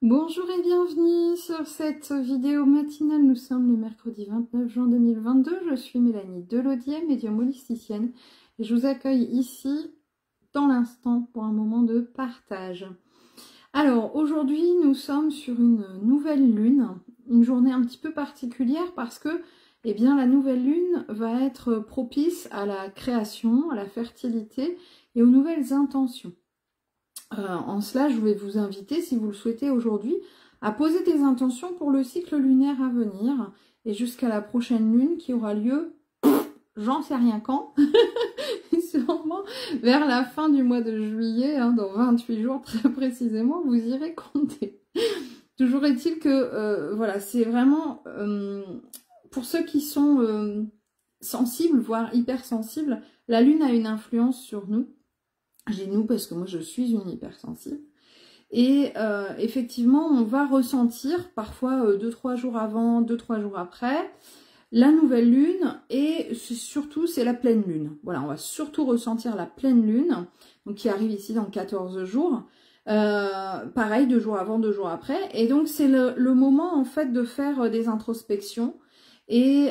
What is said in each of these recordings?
Bonjour et bienvenue sur cette vidéo matinale. Nous sommes le mercredi 29 juin 2022. Je suis Mélanie Delaudier, médium holisticienne, et je vous accueille ici dans l'instant pour un moment de partage. Alors aujourd'hui, nous sommes sur une nouvelle lune, une journée un petit peu particulière parce que la nouvelle lune va être propice à la création, à la fertilité et aux nouvelles intentions. En cela, je vais vous inviter, si vous le souhaitez aujourd'hui, à poser des intentions pour le cycle lunaire à venir et jusqu'à la prochaine lune qui aura lieu, j'en sais rien quand, sûrement vers la fin du mois de juillet, dans 28 jours très précisément, vous irez compter. Toujours est-il que, voilà, c'est vraiment, pour ceux qui sont sensibles, voire hypersensibles, la lune a une influence sur nous. J'ai nous parce que moi je suis une hypersensible. Et effectivement, on va ressentir parfois 2-3 jours avant, 2-3 jours après, la nouvelle lune et surtout c'est la pleine lune. Voilà, on va surtout ressentir la pleine lune, donc qui arrive ici dans 14 jours. Pareil, 2 jours avant, 2 jours après. Et donc c'est le moment en fait de faire des introspections. Et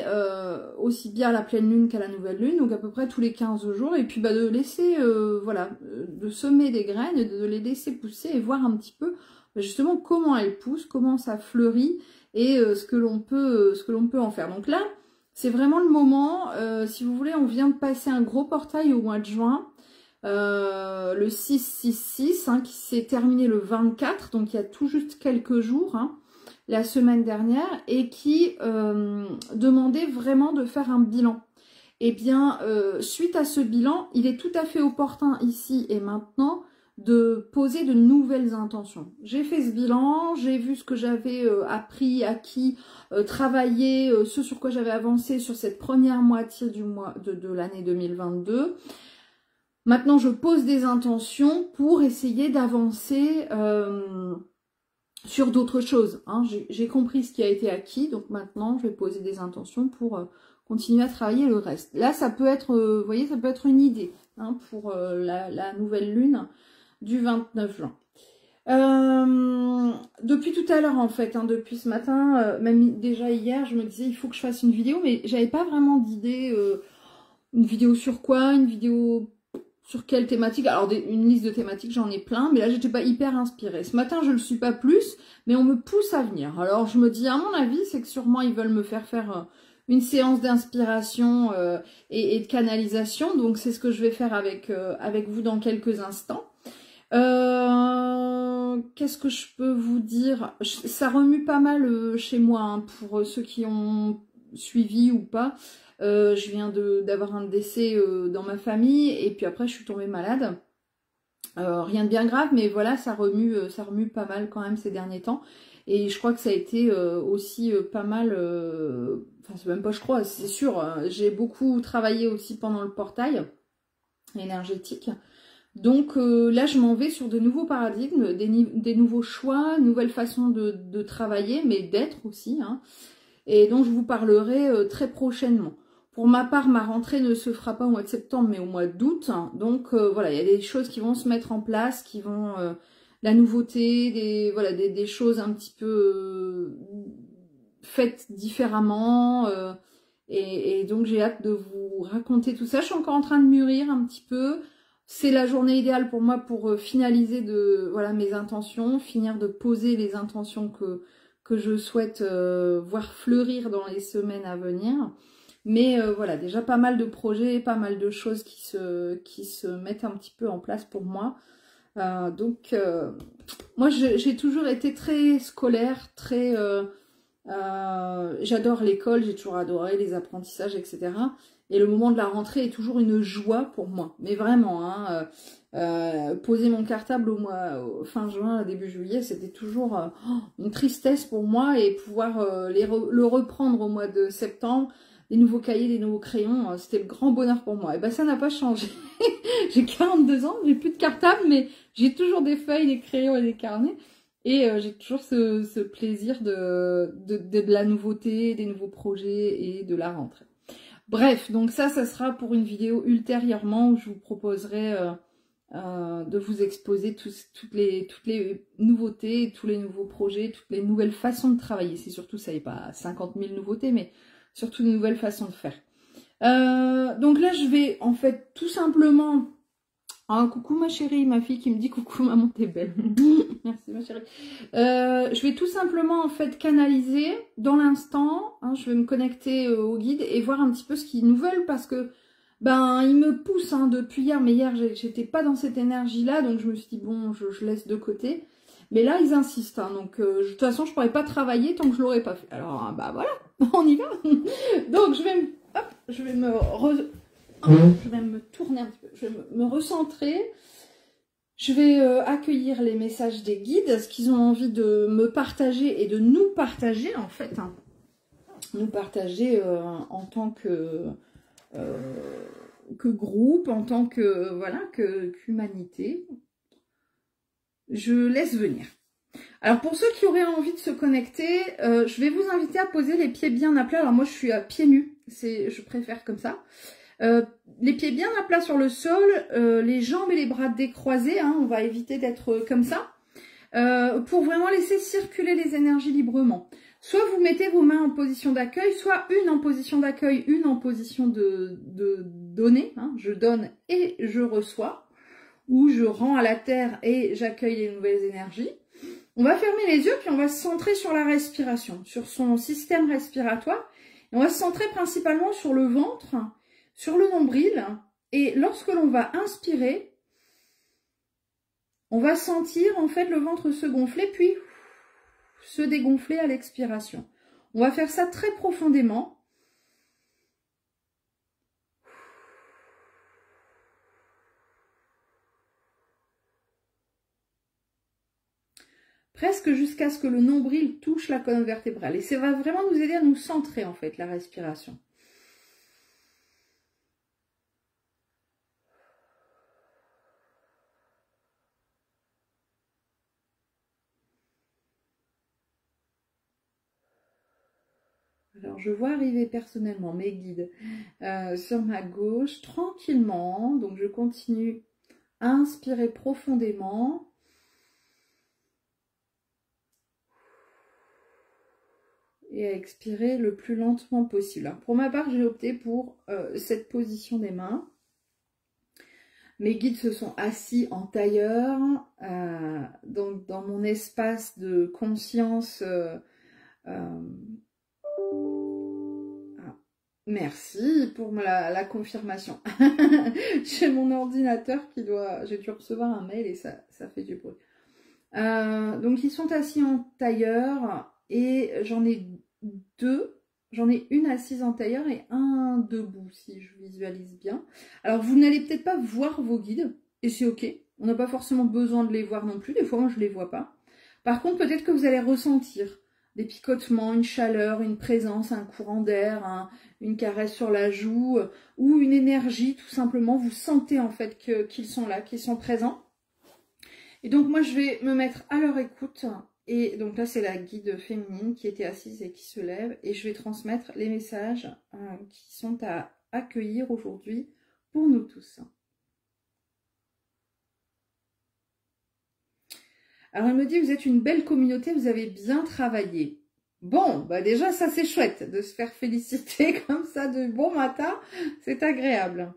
aussi bien à la pleine lune qu'à la nouvelle lune, donc à peu près tous les 15 jours, et puis de laisser, voilà, de semer des graines, et de les laisser pousser et voir un petit peu justement comment elles poussent, comment ça fleurit et ce que l'on peut en faire. Donc là, c'est vraiment le moment, si vous voulez, on vient de passer un gros portail au mois de juin, le 6-6-6, qui s'est terminé le 24, donc il y a tout juste quelques jours, la semaine dernière, et qui demandait vraiment de faire un bilan. Et bien, suite à ce bilan, il est tout à fait opportun ici et maintenant de poser de nouvelles intentions. J'ai fait ce bilan, j'ai vu ce que j'avais appris, acquis, travaillé, ce sur quoi j'avais avancé sur cette première moitié du mois de l'année 2022. Maintenant, je pose des intentions pour essayer d'avancer sur d'autres choses. J'ai compris ce qui a été acquis, donc maintenant je vais poser des intentions pour continuer à travailler le reste. Là, ça peut être, vous voyez, ça peut être une idée pour la nouvelle lune du 29 juin. Depuis tout à l'heure, en fait, depuis ce matin, même déjà hier, je me disais il faut que je fasse une vidéo, mais j'avais pas vraiment d'idée, une vidéo sur quoi, une vidéo sur quelle thématique. Alors une liste de thématiques, j'en ai plein, mais là j'étais pas hyper inspirée. Ce matin je le suis pas plus, mais on me pousse à venir. Alors je me dis, à mon avis, c'est que sûrement ils veulent me faire une séance d'inspiration et de canalisation. Donc c'est ce que je vais faire avec vous dans quelques instants. Qu'est-ce que je peux vous dire? Ça remue pas mal chez moi, pour ceux qui ont suivi ou pas. Je viens d'avoir un décès dans ma famille et puis après je suis tombée malade. Rien de bien grave, mais voilà, ça remue pas mal quand même ces derniers temps. Et je crois que ça a été aussi pas mal, enfin c'est même pas je crois, c'est sûr, j'ai beaucoup travaillé aussi pendant le portail énergétique. Donc là je m'en vais sur de nouveaux paradigmes, des nouveaux choix, nouvelles façons de travailler, mais d'être aussi, et dont je vous parlerai très prochainement. Pour ma part, ma rentrée ne se fera pas au mois de septembre, mais au mois d'août. Donc voilà, il y a des choses qui vont se mettre en place, qui vont... la nouveauté, des choses un petit peu faites différemment. Et donc j'ai hâte de vous raconter tout ça. Je suis encore en train de mûrir un petit peu. C'est la journée idéale pour moi pour finaliser mes intentions, finir de poser les intentions que je souhaite voir fleurir dans les semaines à venir. Mais voilà, déjà pas mal de projets, pas mal de choses qui se mettent un petit peu en place pour moi. Moi j'ai toujours été très scolaire, très... j'adore l'école, j'ai toujours adoré les apprentissages, etc. Et le moment de la rentrée est toujours une joie pour moi. Mais vraiment, poser mon cartable fin juin, début juillet, c'était toujours une tristesse pour moi. Et pouvoir le reprendre au mois de septembre, des nouveaux cahiers, des nouveaux crayons, c'était le grand bonheur pour moi. Et ben ça n'a pas changé. J'ai 42 ans, j'ai plus de cartable, mais j'ai toujours des feuilles, des crayons et des carnets. Et j'ai toujours ce plaisir de la nouveauté, des nouveaux projets et de la rentrée. Bref, donc ça sera pour une vidéo ultérieurement où je vous proposerai de vous exposer toutes les nouveautés, tous les nouveaux projets, toutes les nouvelles façons de travailler. C'est surtout ça, il n'y a pas 50 000 nouveautés, mais surtout de nouvelles façons de faire. Donc là, je vais en fait tout simplement... Ah, coucou ma chérie, ma fille qui me dit coucou maman, t'es belle. Merci ma chérie. Je vais tout simplement en fait canaliser dans l'instant. Hein, je vais me connecter au guide et voir un petit peu ce qu'ils nous veulent parce que ben ils me poussent hein, depuis hier. Mais hier j'étais pas dans cette énergie là, donc je me suis dit bon, je laisse de côté. Mais là ils insistent. Hein, donc de toute façon je pourrais pas travailler tant que je l'aurais pas fait. Alors bah voilà, on y va. Donc je vais me tourner un petit peu, je vais me recentrer, je vais accueillir les messages des guides, ce qu'ils ont envie de me partager et de nous partager en fait, hein. Nous partager en tant que groupe, en tant que voilà, qu'humanité. Je laisse venir. Alors pour ceux qui auraient envie de se connecter, je vais vous inviter à poser les pieds bien à plat. Alors moi je suis à pieds nus, je préfère comme ça. Les pieds bien à plat sur le sol, les jambes et les bras décroisés, hein, on va éviter d'être comme ça, pour vraiment laisser circuler les énergies librement. Soit vous mettez vos mains en position d'accueil, soit une en position d'accueil, une en position de donner, hein, je donne et je reçois, ou je rends à la terre et j'accueille les nouvelles énergies. On va fermer les yeux puis on va se centrer sur la respiration, sur son système respiratoire, et on va se centrer principalement sur le ventre, sur le nombril, et lorsque l'on va inspirer, on va sentir en fait le ventre se gonfler, puis se dégonfler à l'expiration. On va faire ça très profondément. Presque jusqu'à ce que le nombril touche la colonne vertébrale. Et ça va vraiment nous aider à nous centrer en fait, la respiration. Alors, je vois arriver personnellement mes guides sur ma gauche, tranquillement. Donc, je continue à inspirer profondément. Et à expirer le plus lentement possible. Alors, pour ma part, j'ai opté pour cette position des mains. Mes guides se sont assis en tailleur. Donc, dans mon espace de conscience... Merci pour la confirmation. J'ai mon ordinateur qui doit... J'ai dû recevoir un mail et ça fait du bruit. Donc ils sont assis en tailleur et j'en ai deux. J'en ai une assise en tailleur et un debout si je visualise bien. Alors vous n'allez peut-être pas voir vos guides et c'est ok. On n'a pas forcément besoin de les voir non plus. Des fois moi je les vois pas. Par contre peut-être que vous allez ressentir des picotements, une chaleur, une présence, un courant d'air, une caresse sur la joue ou une énergie tout simplement. Vous sentez en fait qu'ils sont là, qu'ils sont présents. Et donc moi je vais me mettre à leur écoute. Et donc là c'est la guide féminine qui était assise et qui se lève. Et je vais transmettre les messages qui sont à accueillir aujourd'hui pour nous tous. Alors elle me dit, vous êtes une belle communauté, vous avez bien travaillé. Bon, bah déjà ça c'est chouette de se faire féliciter comme ça de bon matin, c'est agréable.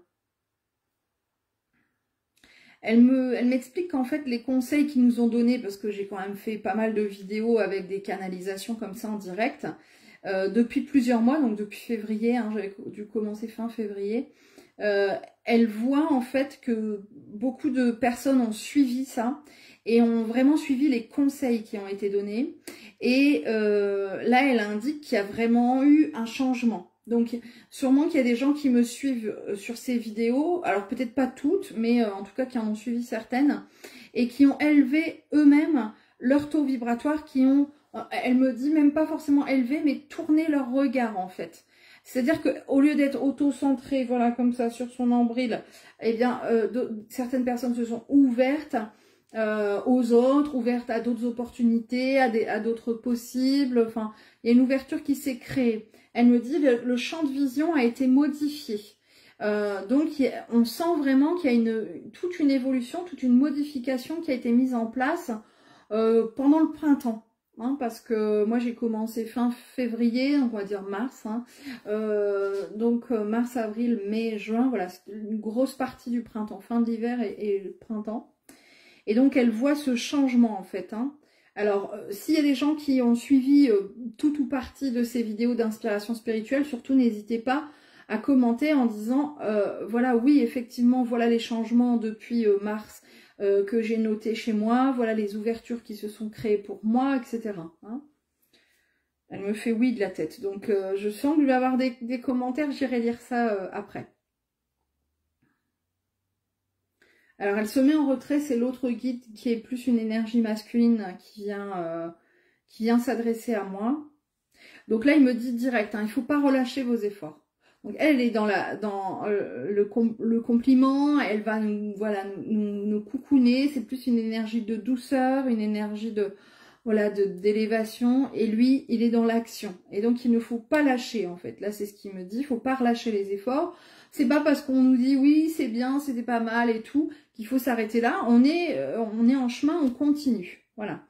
Elle m'explique qu'en fait les conseils qu'ils nous ont donnés, parce que j'ai quand même fait pas mal de vidéos avec des canalisations comme ça en direct, depuis plusieurs mois, donc depuis février, hein, j'avais dû commencer fin février, elle voit en fait que beaucoup de personnes ont suivi ça, et ont vraiment suivi les conseils qui ont été donnés. Et là, elle indique qu'il y a vraiment eu un changement. Donc, sûrement qu'il y a des gens qui me suivent sur ces vidéos, alors peut-être pas toutes, mais en tout cas qui en ont suivi certaines, et qui ont élevé eux-mêmes leur taux vibratoire, qui ont, elle me dit même pas forcément élevé, mais tourné leur regard en fait. C'est-à-dire qu'au lieu d'être auto-centré, voilà, comme ça, sur son nombril, eh bien, certaines personnes se sont ouvertes aux autres, ouvertes à d'autres opportunités, à d'autres possibles. Enfin, il y a une ouverture qui s'est créée. Elle me dit le champ de vision a été modifié. Donc on sent vraiment qu'il y a toute une évolution, toute une modification qui a été mise en place pendant le printemps. Hein, parce que moi j'ai commencé fin février, donc on va dire mars, hein. Donc mars, avril, mai, juin, voilà, c'est une grosse partie du printemps, fin de l'hiver et le printemps. Et donc elle voit ce changement en fait. Hein. Alors s'il y a des gens qui ont suivi tout ou partie de ces vidéos d'inspiration spirituelle, surtout n'hésitez pas à commenter en disant voilà, oui effectivement voilà les changements depuis mars que j'ai noté chez moi, voilà les ouvertures qui se sont créées pour moi, etc. Hein. Elle me fait oui de la tête, donc je sens qu'il va y avoir des commentaires, j'irai lire ça après. Alors elle se met en retrait, c'est l'autre guide qui est plus une énergie masculine qui vient s'adresser à moi. Donc là il me dit direct, hein, il ne faut pas relâcher vos efforts. Donc elle est dans le compliment, elle va nous coucouner, c'est plus une énergie de douceur, une énergie d'élévation, et lui il est dans l'action. Et donc il ne faut pas lâcher en fait, là c'est ce qu'il me dit, il ne faut pas relâcher les efforts. C'est pas parce qu'on nous dit oui c'est bien, c'était pas mal et tout, qu'il faut s'arrêter là, on est en chemin, on continue, voilà.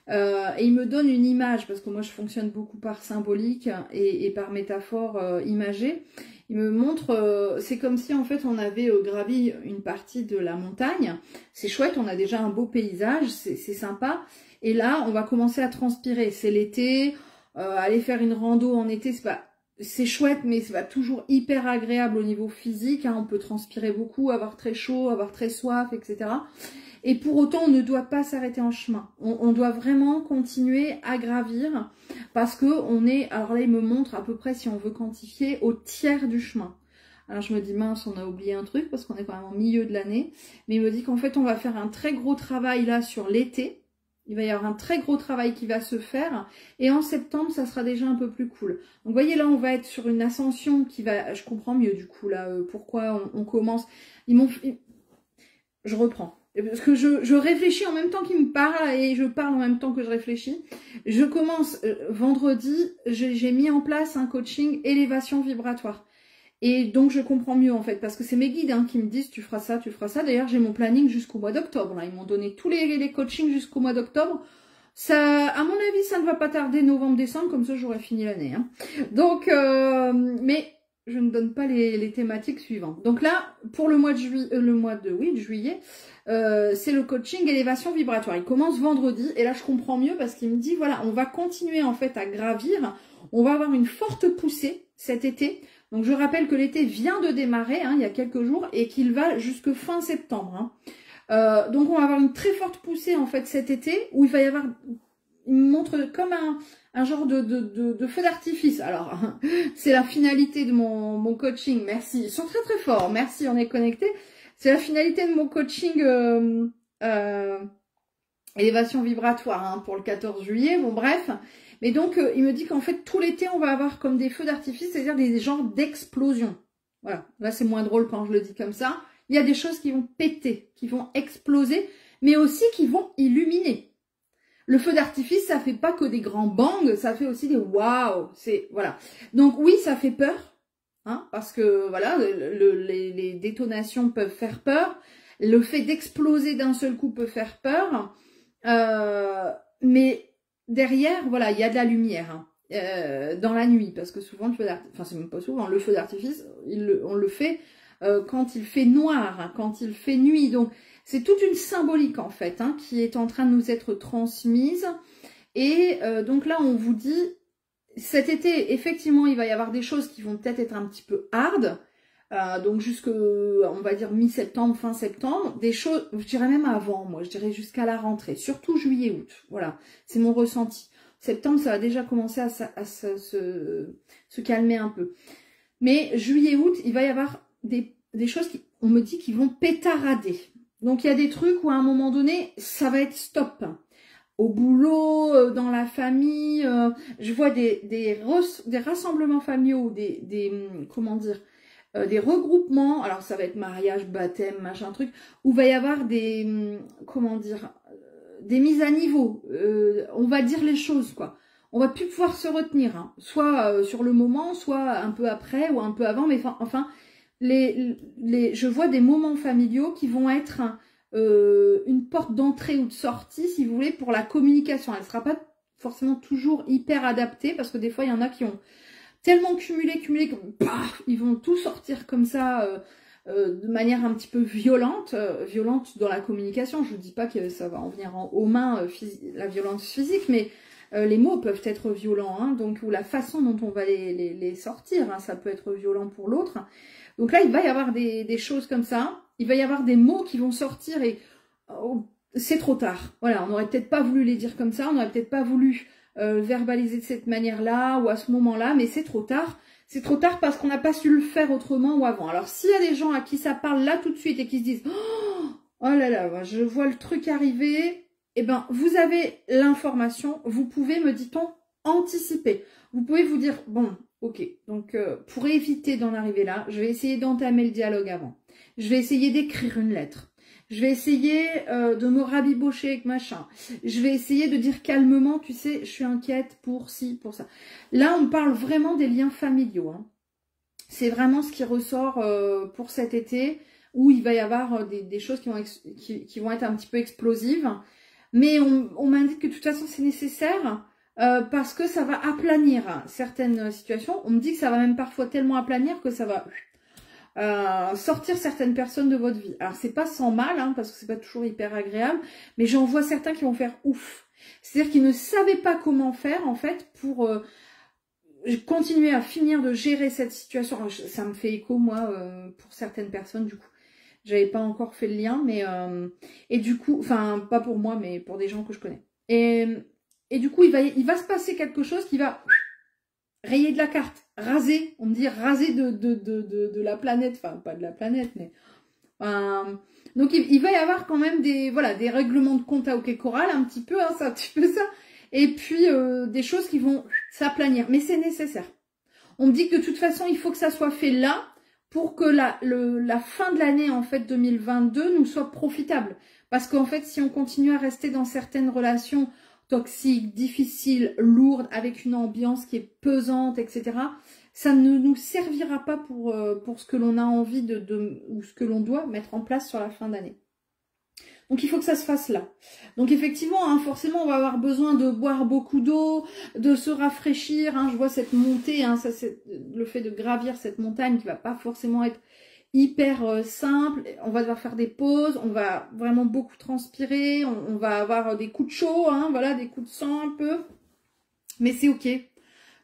Et il me donne une image, parce que moi je fonctionne beaucoup par symbolique et par métaphore imagée. Il me montre, c'est comme si en fait on avait gravi une partie de la montagne. C'est chouette, on a déjà un beau paysage, c'est sympa. Et là on va commencer à transpirer, c'est l'été, aller faire une rando en été, c'est chouette, mais c'est pas toujours hyper agréable au niveau physique, hein. On peut transpirer beaucoup, avoir très chaud, avoir très soif, etc. Et pour autant, on ne doit pas s'arrêter en chemin. On doit vraiment continuer à gravir parce que on est, alors là, il me montre à peu près, si on veut quantifier, au tiers du chemin. Alors je me dis, mince, on a oublié un truc parce qu'on est quand même au milieu de l'année. Mais il me dit qu'en fait, on va faire un très gros travail là sur l'été. Il va y avoir un très gros travail qui va se faire. Et en septembre, ça sera déjà un peu plus cool. Donc vous voyez, là, on va être sur une ascension qui va... Je comprends mieux du coup, là, pourquoi on commence. Je reprends. Parce que je réfléchis en même temps qu'il me parle et je parle en même temps que je réfléchis. Je commence vendredi, j'ai mis en place un coaching élévation vibratoire. Et donc je comprends mieux en fait, parce que c'est mes guides hein, qui me disent tu feras ça, tu feras ça. D'ailleurs j'ai mon planning jusqu'au mois d'octobre. Ils m'ont donné tous les coachings jusqu'au mois d'octobre. Ça, à mon avis, ça ne va pas tarder novembre-décembre, comme ça j'aurai fini l'année. Hein. Donc, mais je ne donne pas les thématiques suivantes. Donc là, pour le mois de juillet, c'est le coaching élévation vibratoire. Il commence vendredi et là je comprends mieux parce qu'il me dit voilà, on va continuer en fait à gravir. On va avoir une forte poussée cet été. Donc je rappelle que l'été vient de démarrer hein, il y a quelques jours et qu'il va jusque fin septembre. Hein. Donc on va avoir une très forte poussée en fait cet été où il va y avoir, il me montre comme un genre de feu d'artifice. Alors c'est la finalité de mon coaching. Merci, ils sont très très forts. Merci, on est connectés. C'est la finalité de mon coaching élévation vibratoire hein, pour le 14 juillet. Bon bref. Mais donc, il me dit qu'en fait, tout l'été, on va avoir comme des feux d'artifice, c'est-à-dire des genres d'explosions. Voilà, là, c'est moins drôle quand je le dis comme ça. Il y a des choses qui vont péter, qui vont exploser, mais aussi qui vont illuminer. Le feu d'artifice, ça fait pas que des grands bangs, ça fait aussi des waouh. Voilà. Donc oui, ça fait peur, hein, parce que voilà, les détonations peuvent faire peur. Le fait d'exploser d'un seul coup peut faire peur. Mais derrière, voilà, il y a de la lumière hein, dans la nuit, parce que souvent le feu d'artifice, enfin c'est même pas souvent, le feu d'artifice, on le fait quand il fait noir, hein, quand il fait nuit. Donc c'est toute une symbolique en fait hein, qui est en train de nous être transmise. Et donc là, on vous dit, cet été, effectivement, il va y avoir des choses qui vont peut-être être un petit peu hard. Donc jusque, on va dire mi-septembre, fin septembre, des choses, je dirais même avant, moi, je dirais jusqu'à la rentrée, surtout juillet-août, voilà, c'est mon ressenti. Septembre, ça va déjà commencer à se calmer un peu. Mais juillet-août, il va y avoir des choses qui, on me dit, qui vont pétarader. Donc il y a des trucs où à un moment donné, ça va être stop. Au boulot, dans la famille, je vois des rassemblements familiaux, comment dire, des regroupements, alors ça va être mariage, baptême, machin truc, où va y avoir des, comment dire, des mises à niveau, on va dire les choses quoi. On va plus pouvoir se retenir, hein. Soit sur le moment, soit un peu après ou un peu avant, mais enfin, je vois des moments familiaux qui vont être une porte d'entrée ou de sortie, si vous voulez, pour la communication. Elle ne sera pas forcément toujours hyper adaptée, parce que des fois, il y en a qui ont tellement cumulé, que paf, ils vont tout sortir comme ça, de manière un petit peu violente, violente dans la communication. Je ne dis pas que ça va en venir aux mains, la violence physique, mais les mots peuvent être violents, hein, donc, ou la façon dont on va les sortir, hein, ça peut être violent pour l'autre. Donc là, il va y avoir des choses comme ça, il va y avoir des mots qui vont sortir et c'est trop tard. Voilà, on n'aurait peut-être pas voulu les dire comme ça, on n'aurait peut-être pas voulu verbaliser de cette manière-là ou à ce moment-là, mais c'est trop tard. C'est trop tard parce qu'on n'a pas su le faire autrement ou avant. Alors, s'il y a des gens à qui ça parle là tout de suite et qui se disent « Oh là là, je vois le truc arriver », eh ben, vous avez l'information, vous pouvez, me dit-on, anticiper. Vous pouvez vous dire « Bon, ok, donc pour éviter d'en arriver là, je vais essayer d'entamer le dialogue avant. Je vais essayer d'écrire une lettre. Je vais essayer de me rabibocher avec machin. Je vais essayer de dire calmement, tu sais, je suis inquiète pour ci, pour ça. » Là, on parle vraiment des liens familiaux. Hein. C'est vraiment ce qui ressort pour cet été, où il va y avoir des choses qui vont être un petit peu explosives. Mais on m'indique que de toute façon, c'est nécessaire parce que ça va aplanir certaines situations. On me dit que ça va même parfois tellement aplanir que ça va sortir certaines personnes de votre vie. Alors, c'est pas sans mal, hein, parce que c'est pas toujours hyper agréable, mais j'en vois certains qui vont faire ouf. C'est-à-dire qu'ils ne savaient pas comment faire, en fait, pour continuer à finir de gérer cette situation. Alors, ça me fait écho, moi, pour certaines personnes, du coup. J'avais pas encore fait le lien, mais... et du coup, enfin, pas pour moi, mais pour des gens que je connais. Et du coup, il va se passer quelque chose qui va... rayer de la carte, raser, on me dit raser de la planète, enfin pas de la planète, mais donc il va y avoir quand même des règlements de compte à OK Corral, un petit peu, hein, c'est un petit peu ça, et puis des choses qui vont s'aplanir, mais c'est nécessaire. On me dit que de toute façon il faut que ça soit fait là pour que la fin de l'année en fait 2022 nous soit profitable, parce qu'en fait si on continue à rester dans certaines relations toxique, difficile, lourde, avec une ambiance qui est pesante, etc. Ça ne nous servira pas pour ce que l'on a envie ou ce que l'on doit mettre en place sur la fin d'année. Donc il faut que ça se fasse là. Donc effectivement, hein, forcément, on va avoir besoin de boire beaucoup d'eau, de se rafraîchir. Hein. Je vois cette montée, hein, ça c'est le fait de gravir cette montagne qui va pas forcément être hyper simple. On va devoir faire des pauses, on va vraiment beaucoup transpirer, on va avoir des coups de chaud, hein, voilà, des coups de sang un peu. Mais c'est ok.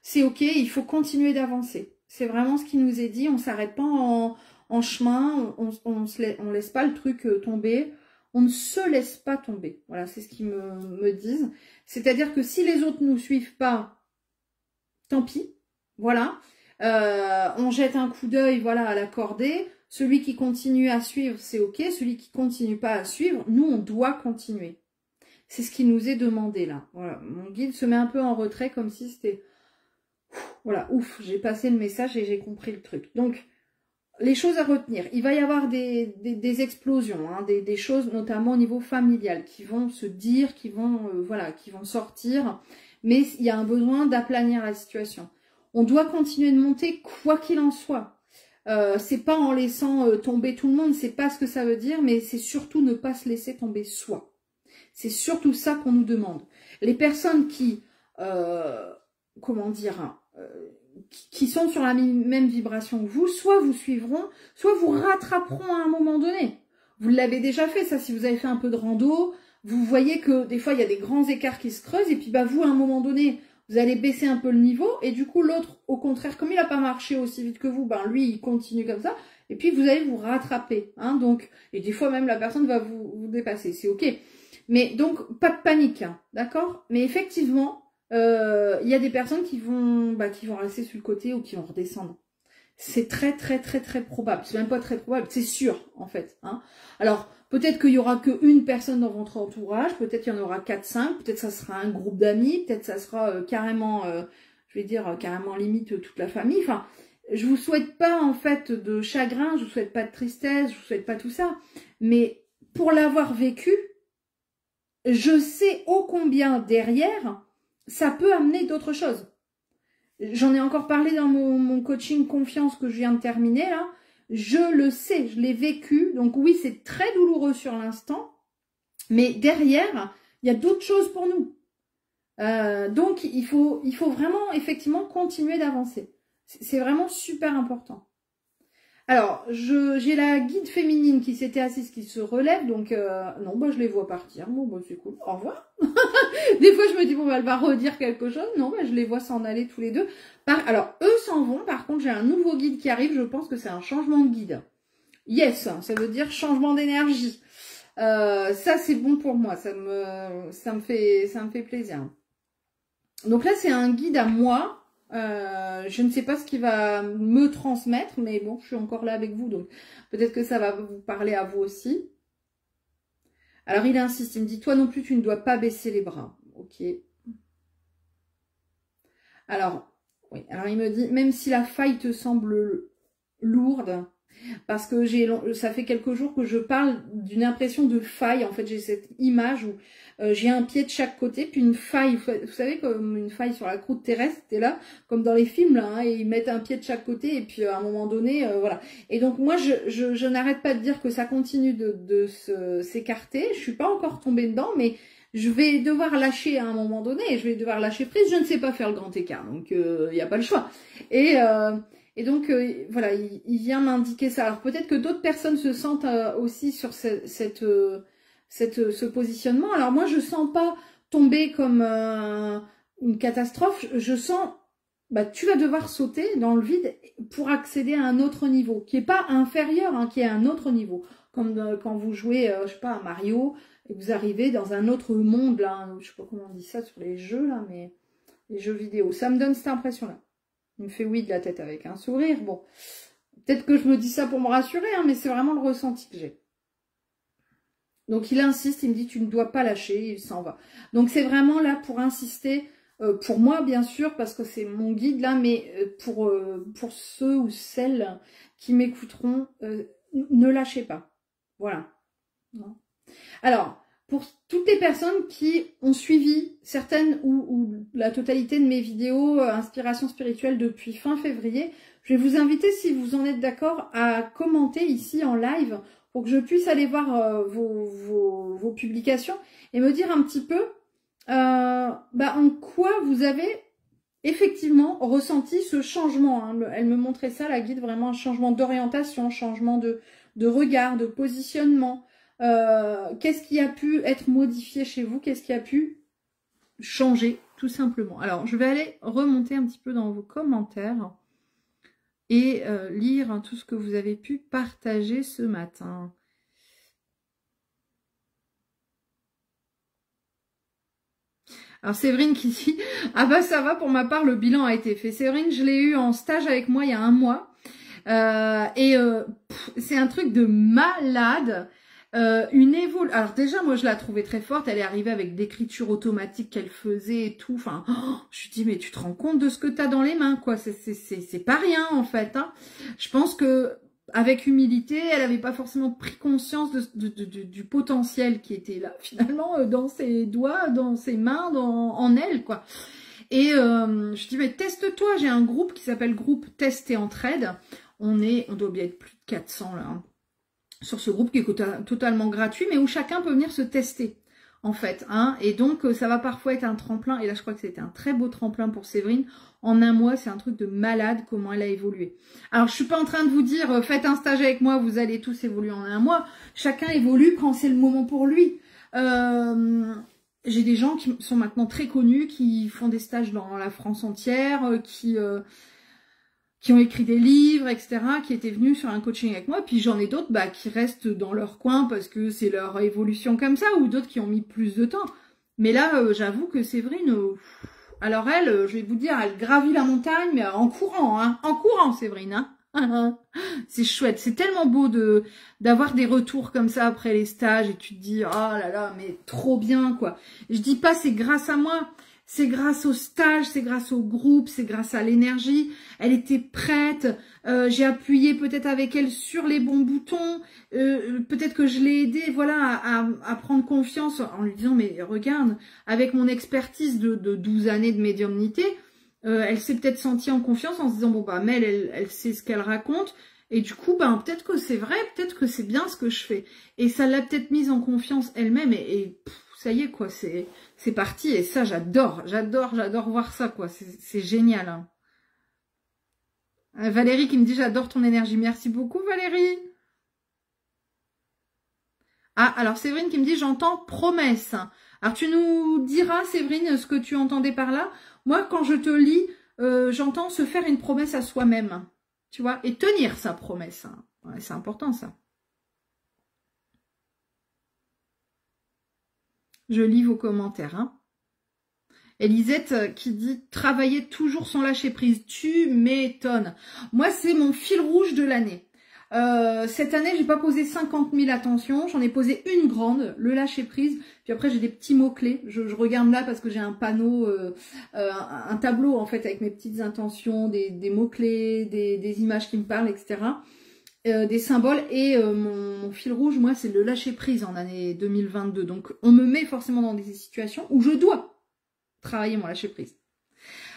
C'est ok, il faut continuer d'avancer. C'est vraiment ce qui nous est dit, on s'arrête pas en chemin, on laisse pas le truc tomber. On ne se laisse pas tomber. Voilà, c'est ce qu'ils me disent. C'est-à-dire que si les autres ne nous suivent pas, tant pis. Voilà. On jette un coup d'œil, voilà, à la cordée. Celui qui continue à suivre, c'est ok. Celui qui continue pas à suivre, nous, on doit continuer. C'est ce qui nous est demandé là. Voilà. Mon guide se met un peu en retrait comme si c'était... Voilà, ouf, j'ai passé le message et j'ai compris le truc. Donc, les choses à retenir. Il va y avoir des explosions, hein, des choses notamment au niveau familial qui vont se dire, qui vont sortir. Mais il y a un besoin d'aplanir la situation. On doit continuer de monter quoi qu'il en soit. C'est pas en laissant tomber tout le monde, c'est pas ce que ça veut dire, mais c'est surtout ne pas se laisser tomber soi. C'est surtout ça qu'on nous demande. Les personnes qui, comment dire, hein, qui sont sur la même vibration que vous, soit vous suivront, soit vous rattraperont à un moment donné. Vous l'avez déjà fait, ça, si vous avez fait un peu de rando, vous voyez que des fois, il y a des grands écarts qui se creusent, et puis bah, vous, à un moment donné, vous allez baisser un peu le niveau, et du coup, l'autre, au contraire, comme il n'a pas marché aussi vite que vous, ben lui, il continue comme ça, et puis vous allez vous rattraper. Hein, donc, et des fois, même la personne va vous dépasser, c'est ok. Mais donc, pas de panique, hein, d'accord? Mais effectivement, il y a des personnes qui vont rester sur le côté ou qui vont redescendre. C'est très probable. C'est même pas très probable, c'est sûr en fait. Hein. Alors peut-être qu'il y aura qu'une personne dans votre entourage, peut-être qu'il y en aura 4-5, peut-être ça sera un groupe d'amis, peut-être ça sera carrément, je vais dire carrément limite toute la famille. Enfin, je vous souhaite pas en fait de chagrin, je vous souhaite pas de tristesse, je vous souhaite pas tout ça. Mais pour l'avoir vécu, je sais ô combien derrière ça peut amener d'autres choses. J'en ai encore parlé dans mon coaching confiance que je viens de terminer là. je le sais, je l'ai vécu. Donc oui, c'est très douloureux sur l'instant, mais derrière, il y a d'autres choses pour nous. Donc il faut vraiment effectivement continuer d'avancer. C'est vraiment super important. Alors, j'ai la guide féminine qui s'était assise, qui se relève, donc non, bah je les vois partir. Bon, bah c'est cool. Au revoir. Des fois, je me dis, bon, bah, elle va redire quelque chose. Non, bah je les vois s'en aller tous les deux. Alors, eux s'en vont. Par contre, j'ai un nouveau guide qui arrive. Je pense que c'est un changement de guide. Yes, ça veut dire changement d'énergie. Ça, c'est bon pour moi. Ça me fait plaisir. Donc là, c'est un guide à moi. Je ne sais pas ce qu'il va me transmettre, mais bon, je suis encore là avec vous, donc peut-être que ça va vous parler à vous aussi. Alors, il insiste, il me dit, toi non plus, tu ne dois pas baisser les bras. Ok. Alors, oui, alors il me dit, même si la faille te semble lourde, parce que ça fait quelques jours que je parle d'une impression de faille. En fait, j'ai cette image où j'ai un pied de chaque côté, puis une faille. Vous savez, comme une faille sur la croûte terrestre, t'es là, comme dans les films, là, hein, et ils mettent un pied de chaque côté, et puis à un moment donné, voilà. Et donc, moi, je n'arrête pas de dire que ça continue de s'écarter. Je suis pas encore tombée dedans, mais je vais devoir lâcher à un moment donné, et je vais devoir lâcher prise. Je ne sais pas faire le grand écart, donc il n'y a pas le choix. Et donc, voilà, il vient m'indiquer ça. Alors, peut-être que d'autres personnes se sentent aussi sur ce positionnement. Alors, moi, je sens pas tomber comme une catastrophe. Je sens, bah, tu vas devoir sauter dans le vide pour accéder à un autre niveau, qui est pas inférieur, hein, qui est un autre niveau. Comme quand vous jouez, je sais pas, à Mario, et vous arrivez dans un autre monde, là. Je sais pas comment on dit ça sur les jeux, là, mais les jeux vidéo. Ça me donne cette impression-là. Il me fait oui de la tête avec un sourire. Bon, peut-être que je me dis ça pour me rassurer, hein, mais c'est vraiment le ressenti que j'ai. Donc il insiste, il me dit tu ne dois pas lâcher, il s'en va. Donc c'est vraiment là pour insister, pour moi bien sûr, parce que c'est mon guide là, mais pour ceux ou celles qui m'écouteront, ne lâchez pas. Voilà. Non. Alors, pour toutes les personnes qui ont suivi certaines ou la totalité de mes vidéos inspiration spirituelle depuis fin février, je vais vous inviter, si vous en êtes d'accord, à commenter ici en live pour que je puisse aller voir vos publications et me dire un petit peu en quoi vous avez effectivement ressenti ce changement. Hein. Elle me montrait ça, la guide, vraiment un changement d'orientation, changement de regard, de positionnement. Qu'est-ce qui a pu être modifié chez vous? Qu'est-ce qui a pu changer, tout simplement? Alors, je vais aller remonter un petit peu dans vos commentaires et lire tout ce que vous avez pu partager ce matin. Alors, Séverine qui dit « Ah bah ça va, pour ma part, le bilan a été fait. » Séverine, je l'ai eu en stage avec moi il y a un mois. C'est un truc de malade. Alors déjà, moi, je la trouvais très forte. Elle est arrivée avec l'écriture automatique qu'elle faisait et tout. Enfin, je me dis, mais tu te rends compte de ce que tu as dans les mains, quoi. C'est pas rien, en fait. Hein. Je pense que avec humilité, elle n'avait pas forcément pris conscience du potentiel qui était là, finalement, dans ses doigts, dans ses mains, en elle, quoi. Et je dis, mais teste-toi. J'ai un groupe qui s'appelle Groupe Test et Entraide. On doit bien être plus de 400, là, hein, sur ce groupe qui est totalement gratuit, mais où chacun peut venir se tester, en fait. Hein. Et donc, ça va parfois être un tremplin. Et là, je crois que c'était un très beau tremplin pour Séverine. En un mois, c'est un truc de malade comment elle a évolué. Alors, je suis pas en train de vous dire, faites un stage avec moi, vous allez tous évoluer en un mois. Chacun évolue quand c'est le moment pour lui. J'ai des gens qui sont maintenant très connus, qui font des stages dans la France entière, qui ont écrit des livres, etc., qui étaient venus sur un coaching avec moi, puis j'en ai d'autres qui restent dans leur coin parce que c'est leur évolution comme ça, ou d'autres qui ont mis plus de temps. Mais là, j'avoue que Séverine, alors elle, je vais vous dire, elle gravit la montagne, mais en courant, hein, en courant, Séverine, hein. C'est chouette, c'est tellement beau d'avoir des retours comme ça après les stages, et tu te dis, oh là là, mais trop bien, quoi. Je dis pas c'est grâce à moi, c'est grâce au stage, c'est grâce au groupe, c'est grâce à l'énergie. Elle était prête, j'ai appuyé peut-être avec elle sur les bons boutons, peut-être que je l'ai aidée, voilà, à prendre confiance en lui disant, mais regarde, avec mon expertise de 12 années de médiumnité, elle s'est peut-être sentie en confiance en se disant, bon bah Mel, elle sait ce qu'elle raconte, Et du coup, ben, peut-être que c'est vrai, peut-être que c'est bien ce que je fais. Et ça l'a peut-être mise en confiance elle-même et ça y est, quoi, c'est parti. Et ça, j'adore voir ça, quoi. C'est génial. Hein. Valérie qui me dit, j'adore ton énergie. Merci beaucoup, Valérie. Ah, alors Séverine qui me dit, j'entends promesse. Alors, tu nous diras, Séverine, ce que tu entendais par là. Moi, quand je te lis, j'entends se faire une promesse à soi-même. Tu vois, et tenir sa promesse. Hein. Ouais, c'est important, ça. Je lis vos commentaires. Hein. Elisette qui dit « Travailler toujours sans lâcher prise ». Tu m'étonnes. Moi, c'est mon fil rouge de l'année. Cette année, j'ai pas posé 50 000 attentions. J'en ai posé une grande, le lâcher prise. Puis après, j'ai des petits mots-clés. Je regarde là parce que j'ai un panneau, un tableau en fait avec mes petites intentions, des mots-clés, des images qui me parlent, etc. Des symboles. Et mon fil rouge, moi, c'est le lâcher prise en année 2022. Donc, on me met forcément dans des situations où je dois travailler mon lâcher prise.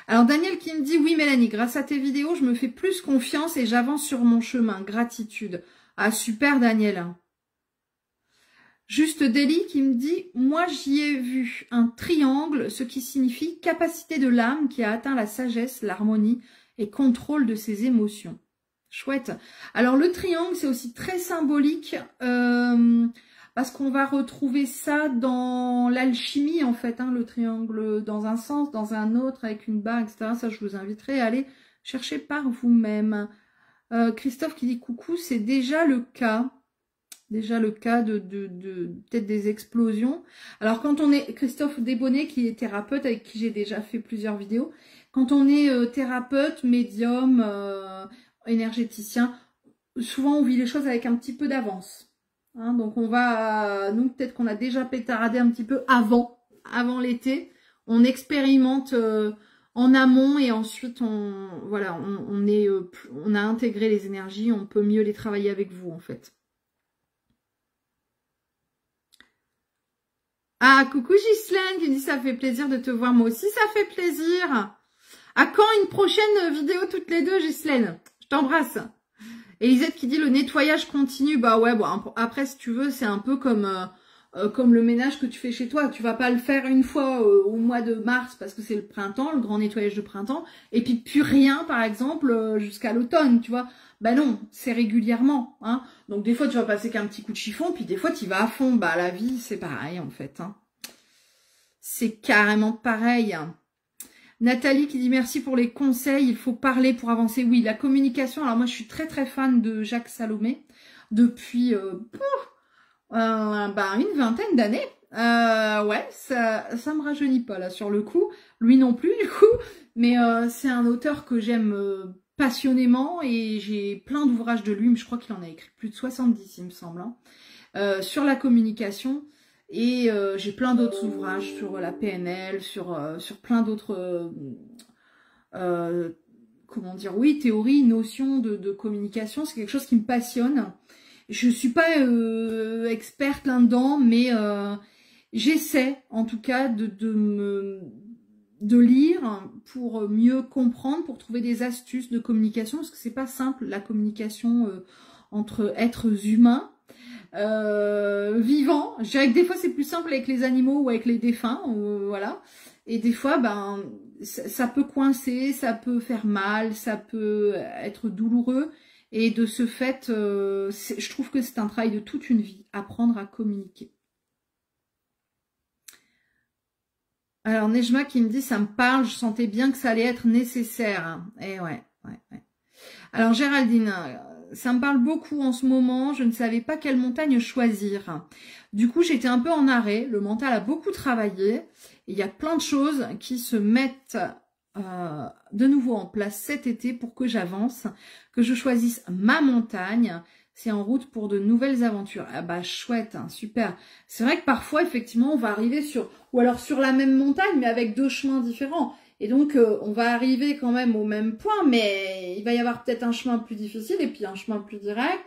Alors Daniel qui me dit, oui Mélanie, grâce à tes vidéos, je me fais plus confiance et j'avance sur mon chemin. Gratitude. Ah super Daniel. Juste Deli qui me dit, moi j'y ai vu un triangle, ce qui signifie capacité de l'âme qui a atteint la sagesse, l'harmonie et contrôle de ses émotions. Chouette. Alors le triangle, c'est aussi très symbolique parce qu'on va retrouver ça dans l'alchimie en fait, hein, le triangle dans un sens, dans un autre, avec une barre, etc. Ça, je vous inviterai à aller chercher par vous-même. Christophe qui dit coucou, c'est déjà le cas. Déjà le cas de peut-être des explosions. Alors quand on est, Christophe Desbonnets qui est thérapeute, avec qui j'ai déjà fait plusieurs vidéos, quand on est thérapeute, médium, énergéticien, souvent on vit les choses avec un petit peu d'avance. Hein, donc on va, nous peut-être qu'on a déjà pétaradé un petit peu avant l'été. On expérimente en amont et ensuite on a intégré les énergies, on peut mieux les travailler avec vous en fait. Ah, coucou Ghislaine qui dit ça fait plaisir de te voir. Moi aussi ça fait plaisir. À quand une prochaine vidéo toutes les deux Ghislaine? Je t'embrasse. Elisette qui dit le nettoyage continue. Bah ouais, bon, après si tu veux c'est un peu comme le ménage que tu fais chez toi. Tu vas pas le faire une fois au mois de mars parce que c'est le printemps, le grand nettoyage de printemps. Et puis plus rien par exemple jusqu'à l'automne, tu vois. Bah non, c'est régulièrement. Hein. Donc des fois tu vas passer qu'un petit coup de chiffon, puis des fois tu vas à fond. Bah la vie c'est pareil en fait. Hein. C'est carrément pareil. Nathalie qui dit merci pour les conseils, il faut parler pour avancer. Oui, la communication, alors moi je suis très très fan de Jacques Salomé depuis une vingtaine d'années. Ouais, ça me rajeunit pas là sur le coup, lui non plus du coup, mais c'est un auteur que j'aime passionnément et j'ai plein d'ouvrages de lui, mais je crois qu'il en a écrit plus de 70 il me semble, hein, sur la communication. Et j'ai plein d'autres ouvrages sur la PNL, sur plein d'autres, comment dire, oui, théories, notions de communication. C'est quelque chose qui me passionne. Je suis pas experte là-dedans, mais j'essaie en tout cas de lire pour mieux comprendre, pour trouver des astuces de communication, parce que c'est pas simple la communication entre êtres humains. Vivant, je dirais que des fois c'est plus simple avec les animaux ou avec les défunts, voilà, et des fois ben ça peut coincer, ça peut faire mal, ça peut être douloureux, et de ce fait je trouve que c'est un travail de toute une vie, apprendre à communiquer. Alors Nejma qui me dit ça me parle, je sentais bien que ça allait être nécessaire, hein. Et ouais. Alors Géraldine, ça me parle beaucoup en ce moment, je ne savais pas quelle montagne choisir. Du coup, j'étais un peu en arrêt, le mental a beaucoup travaillé. Il y a plein de choses qui se mettent de nouveau en place cet été pour que j'avance, que je choisisse ma montagne. C'est en route pour de nouvelles aventures. Ah bah chouette, hein, super. C'est vrai que parfois, effectivement, on va arriver sur la même montagne, mais avec deux chemins différents. Et donc, on va arriver quand même au même point, mais il va y avoir peut-être un chemin plus difficile et puis un chemin plus direct.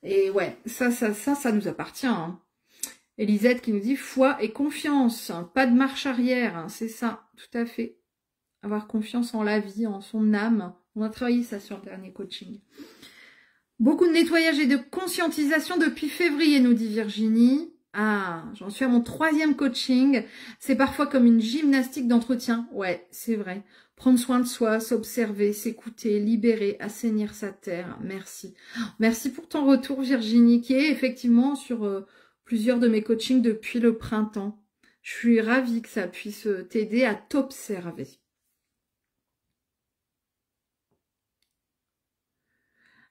Et ouais, ça nous appartient. Hein. Elisette qui nous dit foi et confiance, hein, pas de marche arrière, hein, c'est ça, tout à fait. Avoir confiance en la vie, en son âme. On a travaillé ça sur le dernier coaching. Beaucoup de nettoyage et de conscientisation depuis février, nous dit Virginie. Ah, j'en suis à mon 3e coaching. C'est parfois comme une gymnastique d'entretien. Ouais, c'est vrai. Prendre soin de soi, s'observer, s'écouter, libérer, assainir sa terre. Merci. Merci pour ton retour, Virginie, qui est effectivement sur plusieurs de mes coachings depuis le printemps. Je suis ravie que ça puisse t'aider à t'observer.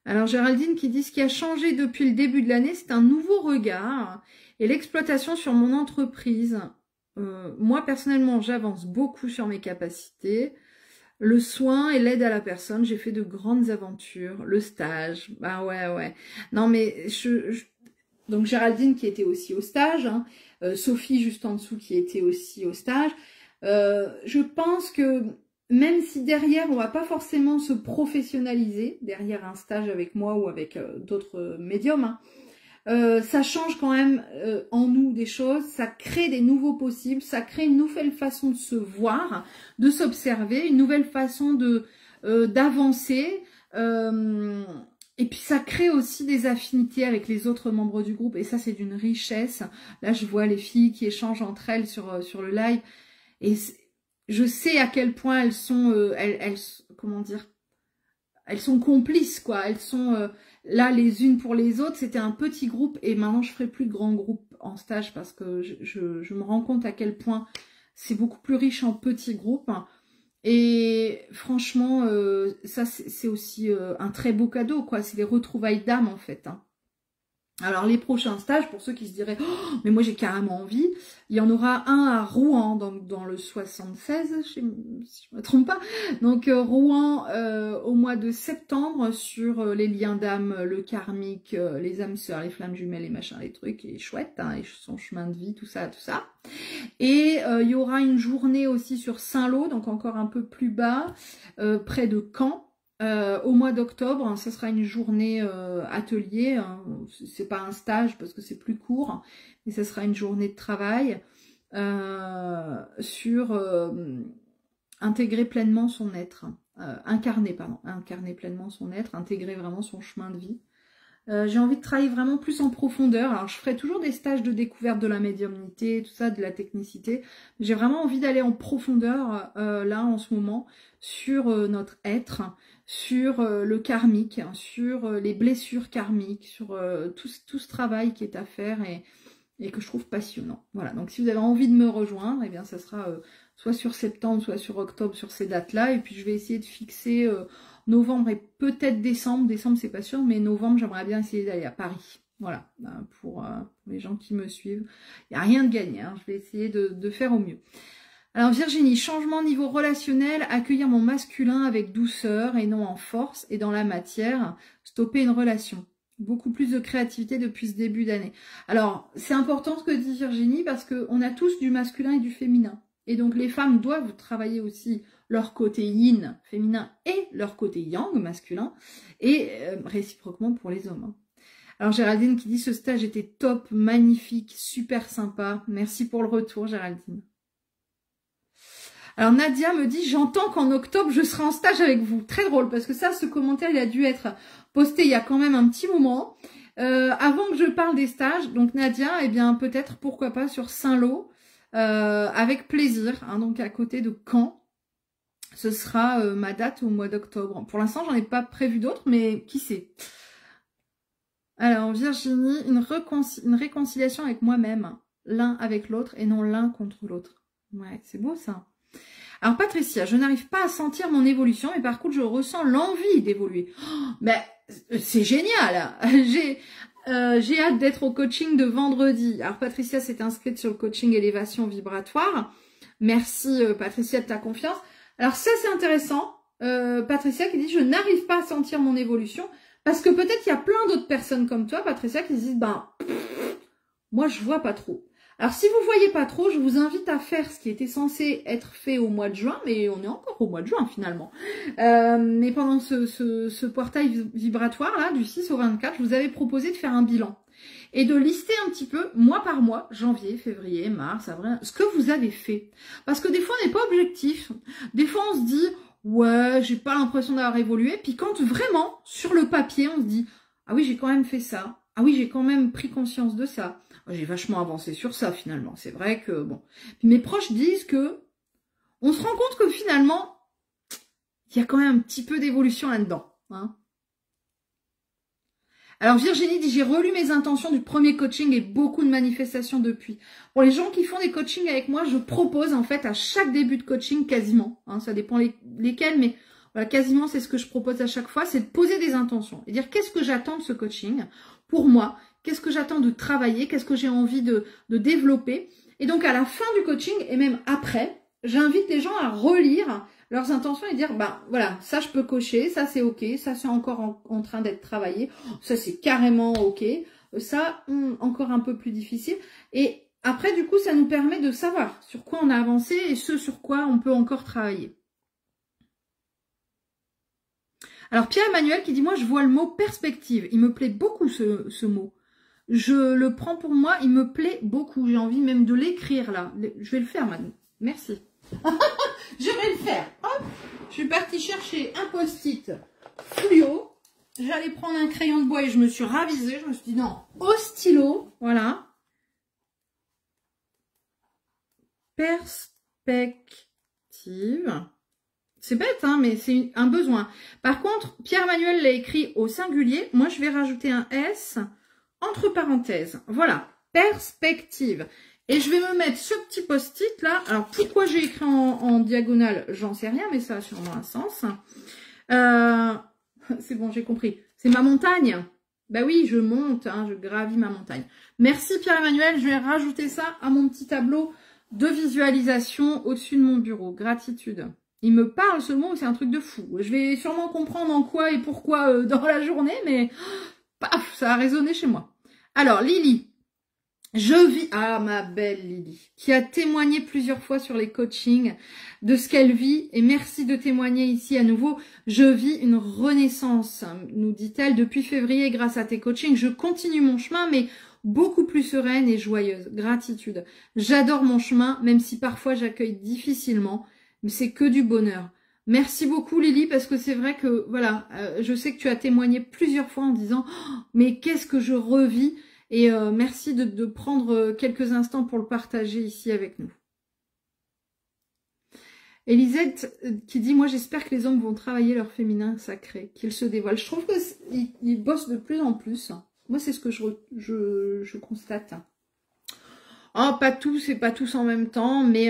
Alors Géraldine qui dit ce qui a changé depuis le début de l'année, c'est un nouveau regard et l'exploitation sur mon entreprise. Moi personnellement, j'avance beaucoup sur mes capacités. Le soin et l'aide à la personne, j'ai fait de grandes aventures. Le stage, bah ouais. Non mais donc Géraldine qui était aussi au stage, hein, Sophie juste en dessous qui était aussi au stage. Je pense que même si derrière, on va pas forcément se professionnaliser, derrière un stage avec moi ou avec d'autres médiums, hein, ça change quand même en nous des choses, ça crée des nouveaux possibles, ça crée une nouvelle façon de se voir, de s'observer, une nouvelle façon de d'avancer, et puis ça crée aussi des affinités avec les autres membres du groupe, et ça c'est d'une richesse. Là je vois les filles qui échangent entre elles sur le live, et je sais à quel point elles sont, comment dire, elles sont complices, quoi. Elles sont là les unes pour les autres. C'était un petit groupe et maintenant je ferai plus de grands groupes en stage parce que je me rends compte à quel point c'est beaucoup plus riche en petits groupes. Et franchement, ça c'est aussi un très beau cadeau, quoi. C'est les retrouvailles d'âme en fait, hein. Alors les prochains stages, pour ceux qui se diraient oh, mais moi j'ai carrément envie, il y en aura un à Rouen, dans le 76, si je me trompe pas. Donc Rouen au mois de septembre sur les liens d'âme, le karmique, les âmes sœurs, les flammes jumelles, les machins, les trucs, et chouette, hein, et son chemin de vie, tout ça, tout ça. Et il y aura une journée aussi sur Saint-Lô, donc encore un peu plus bas, près de Caen. Au mois d'octobre, hein, ce sera une journée atelier, hein, c'est pas un stage parce que c'est plus court, mais ce sera une journée de travail sur intégrer pleinement son être, incarner pleinement son être, intégrer vraiment son chemin de vie. J'ai envie de travailler vraiment plus en profondeur. Alors je ferai toujours des stages de découverte de la médiumnité, tout ça, de la technicité. J'ai vraiment envie d'aller en profondeur là en ce moment sur notre être, sur le karmique, sur les blessures karmiques, sur tout ce travail qui est à faire et que je trouve passionnant. Voilà, donc si vous avez envie de me rejoindre, eh bien ça sera soit sur septembre, soit sur octobre, sur ces dates-là. Et puis je vais essayer de fixer novembre et peut-être décembre. Décembre, c'est pas sûr, mais novembre, j'aimerais bien essayer d'aller à Paris. Voilà, pour les gens qui me suivent. Il n'y a rien de gagné, hein. Je vais essayer de faire au mieux. Alors Virginie, changement niveau relationnel, accueillir mon masculin avec douceur et non en force et dans la matière, stopper une relation. Beaucoup plus de créativité depuis ce début d'année. Alors, c'est important ce que dit Virginie parce qu'on a tous du masculin et du féminin. Et donc les femmes doivent travailler aussi leur côté yin, féminin, et leur côté yang, masculin, et réciproquement pour les hommes. Alors Géraldine qui dit ce stage était top, magnifique, super sympa. Merci pour le retour Géraldine. Alors Nadia me dit j'entends qu'en octobre je serai en stage avec vous. Très drôle parce que ça, ce commentaire il a dû être posté il y a quand même un petit moment. Avant que je parle des stages, donc Nadia, eh bien peut-être pourquoi pas sur Saint-Lô, avec plaisir, hein, donc à côté de Caen. Ce sera ma date au mois d'octobre. Pour l'instant j'en ai pas prévu d'autres, mais qui sait. Alors Virginie, une réconciliation avec moi-même, l'un avec l'autre et non l'un contre l'autre. Ouais, c'est beau ça. Alors Patricia, je n'arrive pas à sentir mon évolution, mais par contre je ressens l'envie d'évoluer. Oh, mais c'est génial. J'ai hâte d'être au coaching de vendredi. Alors Patricia s'est inscrite sur le coaching élévation vibratoire. Merci Patricia de ta confiance. Alors ça c'est intéressant. Patricia qui dit je n'arrive pas à sentir mon évolution parce que peut-être il y a plein d'autres personnes comme toi Patricia qui se disent ben moi je vois pas trop. Alors, si vous voyez pas trop, je vous invite à faire ce qui était censé être fait au mois de juin, mais on est encore au mois de juin finalement. Mais pendant ce portail vibratoire, là, du 6 au 24, je vous avais proposé de faire un bilan et de lister un petit peu, mois par mois, janvier, février, mars, avril, ce que vous avez fait. Parce que des fois, on n'est pas objectif. Des fois, on se dit, ouais, j'ai pas l'impression d'avoir évolué. Puis quand vraiment, sur le papier, on se dit, ah oui, j'ai quand même fait ça. Ah oui, j'ai quand même pris conscience de ça. J'ai vachement avancé sur ça finalement. C'est vrai que bon. Puis mes proches disent que on se rend compte que finalement, il y a quand même un petit peu d'évolution là-dedans. Hein. Alors Virginie dit, j'ai relu mes intentions du premier coaching et beaucoup de manifestations depuis. Pour les gens qui font des coachings avec moi, je propose en fait à chaque début de coaching quasiment, hein, ça dépend lesquels, mais voilà, quasiment c'est ce que je propose à chaque fois, c'est de poser des intentions et dire qu'est-ce que j'attends de ce coaching pour moi, qu'est-ce que j'attends de travailler, qu'est-ce que j'ai envie de développer. Et donc à la fin du coaching et même après, j'invite les gens à relire leurs intentions et dire, bah voilà, ça je peux cocher, ça c'est ok, ça c'est encore en train d'être travaillé, ça c'est carrément ok, ça encore un peu plus difficile. Et après du coup ça nous permet de savoir sur quoi on a avancé et ce sur quoi on peut encore travailler. Alors Pierre-Emmanuel qui dit, moi je vois le mot perspective, il me plaît beaucoup ce mot. Je le prends pour moi, il me plaît beaucoup, j'ai envie même de l'écrire là. Je vais le faire maintenant, merci. Je vais le faire. Hop, je suis partie chercher un post-it fluo. J'allais prendre un crayon de bois et je me suis ravisée. Je me suis dit non, au stylo, voilà. Perspective. C'est bête, hein, mais c'est un besoin. Par contre, Pierre-Emmanuel l'a écrit au singulier. Moi, je vais rajouter un S entre parenthèses. Voilà, perspective. Et je vais me mettre ce petit post-it là. Alors, pourquoi j'ai écrit en diagonale, j'en sais rien, mais ça a sûrement un sens. C'est bon, j'ai compris. C'est ma montagne. Ben oui, je monte, hein, je gravis ma montagne. Merci Pierre-Emmanuel, je vais rajouter ça à mon petit tableau de visualisation au-dessus de mon bureau. Gratitude. Il me parle ce mot, c'est un truc de fou. Je vais sûrement comprendre en quoi et pourquoi dans la journée, mais paf, ça a résonné chez moi. Alors, Lily. Je vis, ah ma belle Lily, qui a témoigné plusieurs fois sur les coachings de ce qu'elle vit, et merci de témoigner ici à nouveau. Je vis une renaissance, nous dit-elle, depuis février grâce à tes coachings. Je continue mon chemin, mais beaucoup plus sereine et joyeuse. Gratitude. J'adore mon chemin, même si parfois j'accueille difficilement, mais c'est que du bonheur. Merci beaucoup Lily, parce que c'est vrai que, voilà, je sais que tu as témoigné plusieurs fois en disant oh, « mais qu'est-ce que je revis ?» Et merci de prendre quelques instants pour le partager ici avec nous. Elisette qui dit, moi j'espère que les hommes vont travailler leur féminin sacré, qu'ils se dévoilent. Je trouve qu'ils bossent de plus en plus. Moi c'est ce que je constate. Oh, pas tous et pas tous en même temps, mais...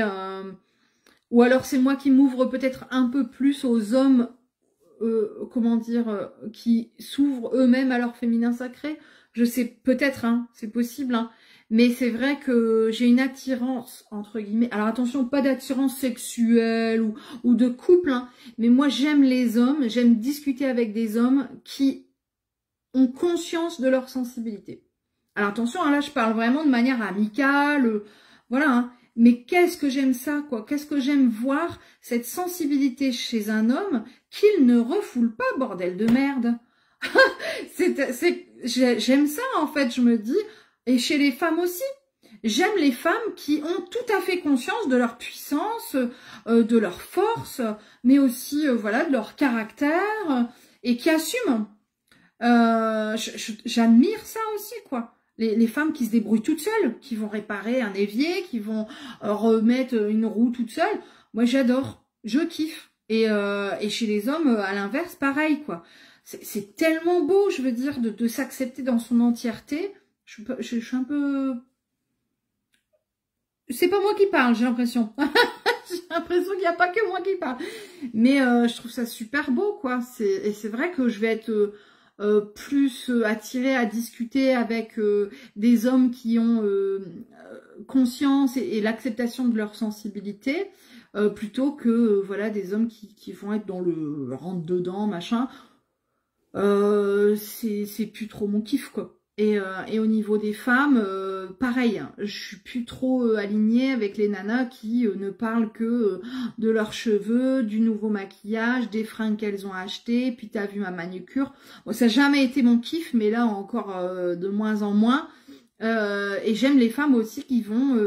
ou alors c'est moi qui m'ouvre peut-être un peu plus aux hommes, comment dire, qui s'ouvrent eux-mêmes à leur féminin sacré. Je sais, peut-être, hein, c'est possible, hein, mais c'est vrai que j'ai une attirance, entre guillemets. Alors attention, pas d'attirance sexuelle ou de couple, hein, mais moi j'aime les hommes, j'aime discuter avec des hommes qui ont conscience de leur sensibilité. Alors attention, hein, là je parle vraiment de manière amicale, voilà, hein, mais qu'est-ce que j'aime ça, quoi. Qu'est-ce que j'aime voir cette sensibilité chez un homme qu'il ne refoule pas, bordel de merde. J'aime ça en fait, je me dis, et chez les femmes aussi. J'aime les femmes qui ont tout à fait conscience de leur puissance, de leur force, mais aussi voilà, de leur caractère, et qui assument. J'admire ça aussi, quoi. Les femmes qui se débrouillent toutes seules, qui vont réparer un évier, qui vont remettre une roue toute seule. Moi, j'adore, je kiffe. Et chez les hommes, à l'inverse, pareil, quoi. C'est tellement beau, je veux dire, de s'accepter dans son entièreté. Je suis un peu... C'est pas moi qui parle, j'ai l'impression. J'ai l'impression qu'il n'y a pas que moi qui parle. Mais je trouve ça super beau, quoi. Et c'est vrai que je vais être plus attirée à discuter avec des hommes qui ont conscience et l'acceptation de leur sensibilité, plutôt que voilà, des hommes qui vont être dans le rentre-dedans, machin. C'est plus trop mon kiff, quoi. Et au niveau des femmes, pareil, hein, je suis plus trop alignée avec les nanas qui ne parlent que de leurs cheveux, du nouveau maquillage, des fringues qu'elles ont achetées, puis t'as vu ma manucure. Bon, ça n'a jamais été mon kiff, mais là encore de moins en moins. Et j'aime les femmes aussi qui vont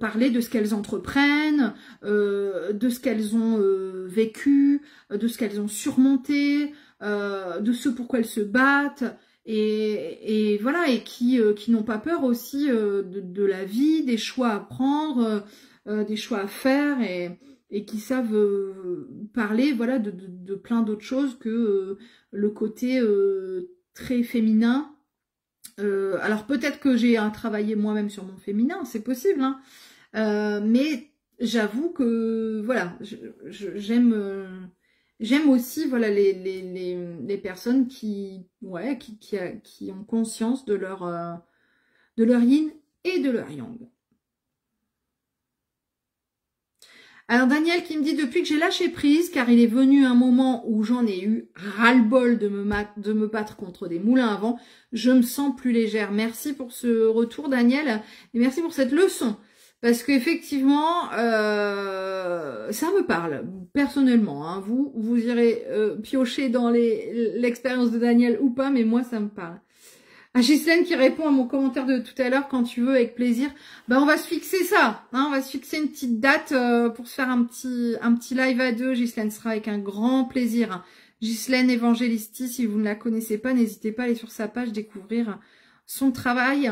parler de ce qu'elles entreprennent, de ce qu'elles ont vécu, de ce qu'elles ont surmonté, de ce pourquoi elles se battent. et voilà, et qui n'ont pas peur aussi de la vie, des choix à prendre, des choix à faire, et qui savent parler, voilà, de plein d'autres choses que le côté très féminin. Alors peut-être que j'ai à travailler moi-même sur mon féminin, c'est possible, hein, mais j'avoue que voilà, j'aime aussi, voilà, les personnes qui ont conscience de leur yin et de leur yang. Alors Daniel qui me dit: depuis que j'ai lâché prise, car il est venu un moment où j'en ai eu ras-le-bol de me battre contre des moulins à vent, je me sens plus légère. Merci pour ce retour Daniel, et merci pour cette leçon. Parce qu'effectivement, ça me parle, personnellement. Hein. Vous irez piocher dans l'expérience de Daniel ou pas, mais moi ça me parle. Ah, Ghislaine qui répond à mon commentaire de tout à l'heure: quand tu veux, avec plaisir. Ben, on va se fixer ça, hein, on va se fixer une petite date pour se faire un petit live à deux. Ghislaine sera avec un grand plaisir. Ghislaine Evangelisti, si vous ne la connaissez pas, n'hésitez pas à aller sur sa page, découvrir son travail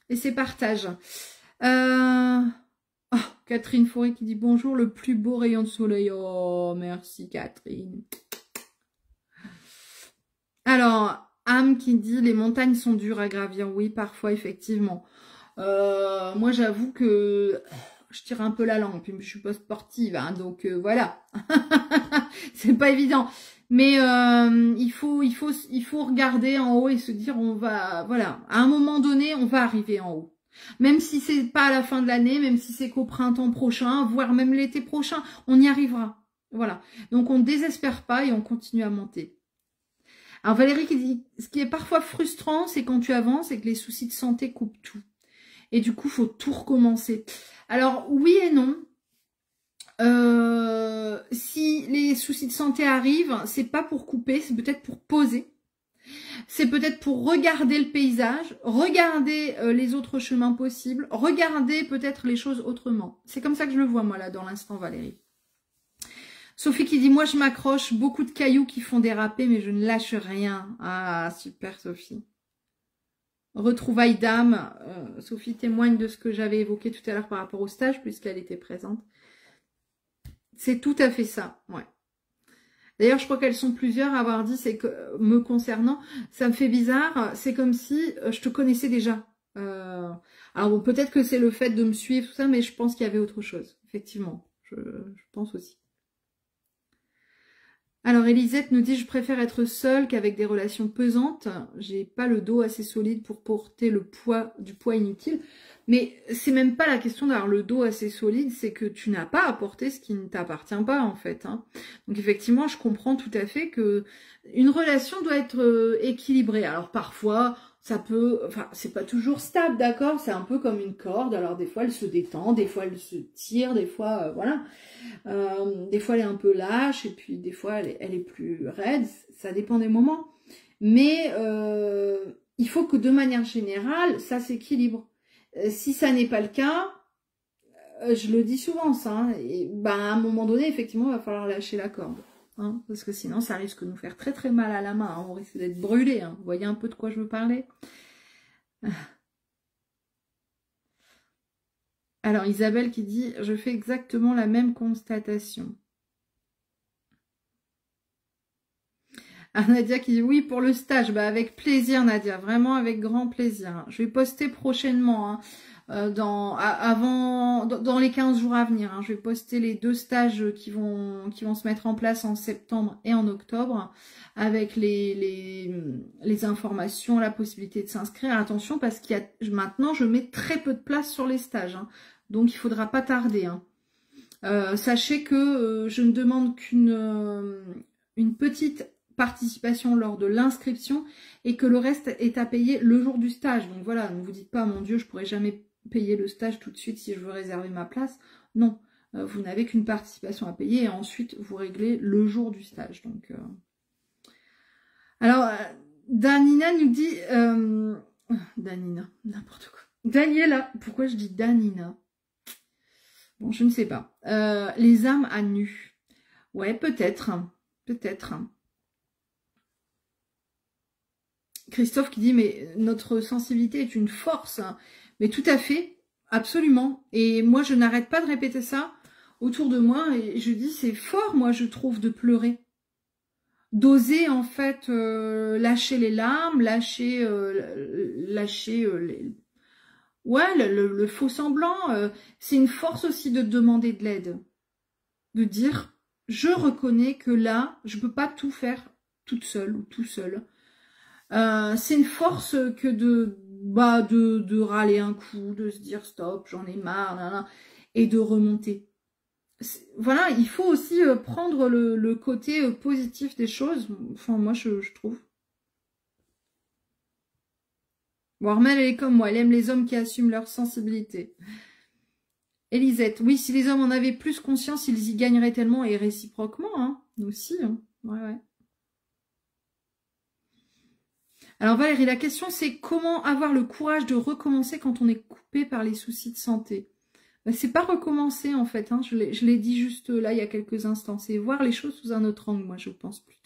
et ses partages. Oh, Catherine Fauré qui dit: bonjour, le plus beau rayon de soleil. Oh, merci Catherine. Alors, Am qui dit: les montagnes sont dures à gravir. Oui, parfois, effectivement. Moi, j'avoue que je tire un peu la langue, puis je suis pas sportive, hein, donc voilà. C'est pas évident. Mais il faut regarder en haut et se dire: on va, voilà, à un moment donné, on va arriver en haut. Même si c'est pas à la fin de l'année, même si c'est qu'au printemps prochain, voire même l'été prochain, on y arrivera. Voilà. Donc on ne désespère pas et on continue à monter. Alors Valérie qui dit: ce qui est parfois frustrant, c'est quand tu avances et que les soucis de santé coupent tout. Et du coup, faut tout recommencer. Alors oui et non. Si les soucis de santé arrivent, c'est pas pour couper, c'est peut-être pour poser. C'est peut-être pour regarder le paysage, regarder les autres chemins possibles, regarder peut-être les choses autrement. C'est comme ça que je le vois, moi, là, dans l'instant, Valérie. Sophie qui dit: moi, je m'accroche, beaucoup de cailloux qui font déraper, mais je ne lâche rien. Ah, super, Sophie. Retrouvailles d'âme. Sophie témoigne de ce que j'avais évoqué tout à l'heure par rapport au stage, puisqu'elle était présente. C'est tout à fait ça, ouais. D'ailleurs, je crois qu'elles sont plusieurs à avoir dit: c'est que me concernant, ça me fait bizarre, c'est comme si je te connaissais déjà. Alors bon, peut-être que c'est le fait de me suivre, tout ça, mais je pense qu'il y avait autre chose, effectivement. Je pense aussi. Alors Elisette nous dit: je préfère être seule qu'avec des relations pesantes. J'ai pas le dos assez solide pour porter le poids inutile. Mais c'est même pas la question d'avoir le dos assez solide, c'est que tu n'as pas à porter ce qui ne t'appartient pas en fait. Hein. Donc effectivement, je comprends tout à fait que une relation doit être équilibrée. Alors parfois, ça peut, enfin c'est pas toujours stable, d'accord. C'est un peu comme une corde. Alors des fois elle se détend, des fois elle se tire, des fois voilà. Des fois elle est un peu lâche et puis des fois elle est plus raide. Ça dépend des moments. Mais il faut que de manière générale, ça s'équilibre. Si ça n'est pas le cas, je le dis souvent ça, hein, et ben à un moment donné, effectivement, il va falloir lâcher la corde. Hein, parce que sinon, ça risque de nous faire très très mal à la main. Hein, on risque d'être brûlé. Hein, vous voyez un peu de quoi je veux parler? Alors, Isabelle qui dit: je fais exactement la même constatation. Ah, Nadia qui dit: oui, pour le stage. Bah, avec plaisir, Nadia. Vraiment avec grand plaisir. Je vais poster prochainement, hein, dans les 15 jours à venir. Hein, je vais poster les 2 stages qui vont se mettre en place en septembre et en octobre, avec les informations, la possibilité de s'inscrire. Attention, parce qu'il y a maintenant, je mets très peu de place sur les stages. Hein, donc, il faudra pas tarder. Hein. Sachez que je ne demande une petite participation lors de l'inscription et que le reste est à payer le jour du stage. Donc voilà, ne vous dites pas: mon Dieu, je pourrais jamais payer le stage tout de suite si je veux réserver ma place. Non, vous n'avez qu'une participation à payer et ensuite vous réglez le jour du stage. Donc, alors, Danina nous dit... Danina, n'importe quoi. Daniela, pourquoi je dis Danina? Bon, je ne sais pas. Les âmes à nu. Ouais, peut-être. Peut-être. Christophe qui dit, mais notre sensibilité est une force. Hein. Mais tout à fait, absolument. Et moi, je n'arrête pas de répéter ça autour de moi. Et je dis, c'est fort, moi, je trouve, de pleurer. D'oser, en fait, lâcher les larmes, lâcher les... Ouais, le faux semblant. C'est une force aussi de demander de l'aide. De dire, je reconnais que là, je peux pas tout faire toute seule ou tout seul. C'est une force que de râler un coup, de se dire stop, j'en ai marre, nan, et de remonter. Voilà, il faut aussi prendre le côté positif des choses. Enfin, moi, je trouve. Bon, Armelle, elle est comme moi, elle aime les hommes qui assument leur sensibilité. Elisette, oui, si les hommes en avaient plus conscience, ils y gagneraient tellement et réciproquement, hein, nous aussi, hein. Ouais. Alors Valérie, la question c'est comment avoir le courage de recommencer quand on est coupé par les soucis de santé. Ben, c'est pas recommencer en fait, hein. Je l'ai dit juste là il y a quelques instants, c'est voir les choses sous un autre angle, moi je pense plutôt.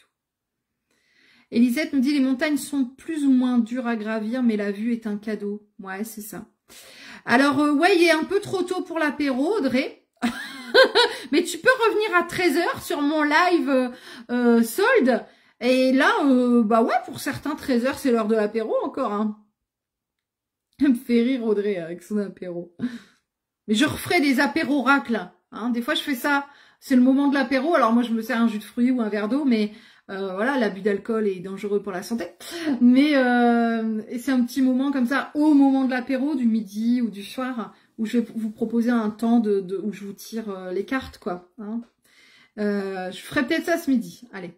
Elisette nous dit les montagnes sont plus ou moins dures à gravir, mais la vue est un cadeau. Ouais, c'est ça. Alors ouais, il est un peu trop tôt pour l'apéro, Audrey. Mais tu peux revenir à 13 h sur mon live solde. Et là, bah ouais, pour certains, 13 h c'est l'heure de l'apéro encore. Hein. Elle me fait rire Audrey avec son apéro. Mais je referai des apéros racles. Hein. Des fois, je fais ça. C'est le moment de l'apéro. Alors moi, je me sers un jus de fruits ou un verre d'eau, mais voilà, l'abus d'alcool est dangereux pour la santé. Mais c'est un petit moment comme ça, au moment de l'apéro, du midi ou du soir, où je vais vous proposer un temps où je vous tire les cartes, quoi. Hein. Je ferai peut-être ça ce midi. Allez.